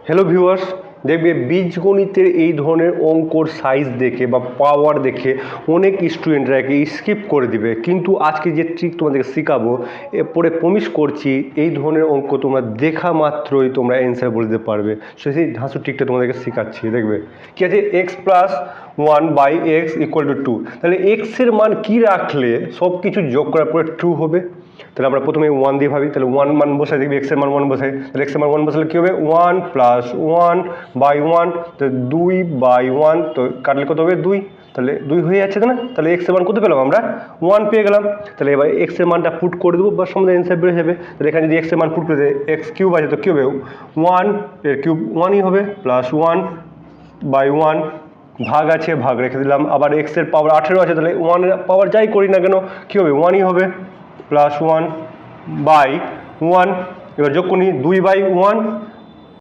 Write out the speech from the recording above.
Hello viewers, দেখবে বীজগণিতের এই ধরনের অঙ্কর সাইজ দেখে বা পাওয়ার দেখে অনেক স্টুডেন্টরা একে স্কিপ করে দিবে, কিন্তু আজকে যে ট্রিক তোমাদেরকে শেখাবো এরপরে প্রমিস করছি এই ধরনের অঙ্ক তোমরা দেখা মাত্রই তোমরা অ্যান্সার বলে দিতে পারবে। সেই ধাঁসু ট্রিকটা তোমাদেরকে শেখাচ্ছি। দেখবে কি আছে, এক্স প্লাস 1/x = 2। তাহলে এক্সের মান কি রাখলে সব কিছু যোগ করার পরে ট্রু হবে? তাহলে আমরা প্রথমে 1 দিয়ে ভাবি। তাহলে 1 মান বসাই, দেখবি এক্সের মান 1 বসাই। তাহলে এক্সের মান 1 বসালে কী হবে? 1 + 1/1, তো 2/1, তো কাটলে কত হবে? 2। তাহলে 2 হয়ে যাচ্ছে না? তাহলে এক্সের মান কত পেলাম আমরা? 1 পেয়ে গেলাম। তাহলে এবার এক্সের মানটা পুট করে দেবো, বা সমাধান অ্যান্সার বেড়ে যাবে। তাহলে এখানে যদি এক্সের মান পুট করে দেয়, x³ আছে, তো কী হবে? 1 এর কিউব 1ই হবে, +1/1, ভাগ আছে, ভাগ রেখে দিলাম। আবার এক্সের পাওয়ার 18 আছে, তাহলে 1 এর পাওয়ার যাই করি না কেন কী হবে? 1ই হবে, +1/1। এবার যোগ করি 2/1,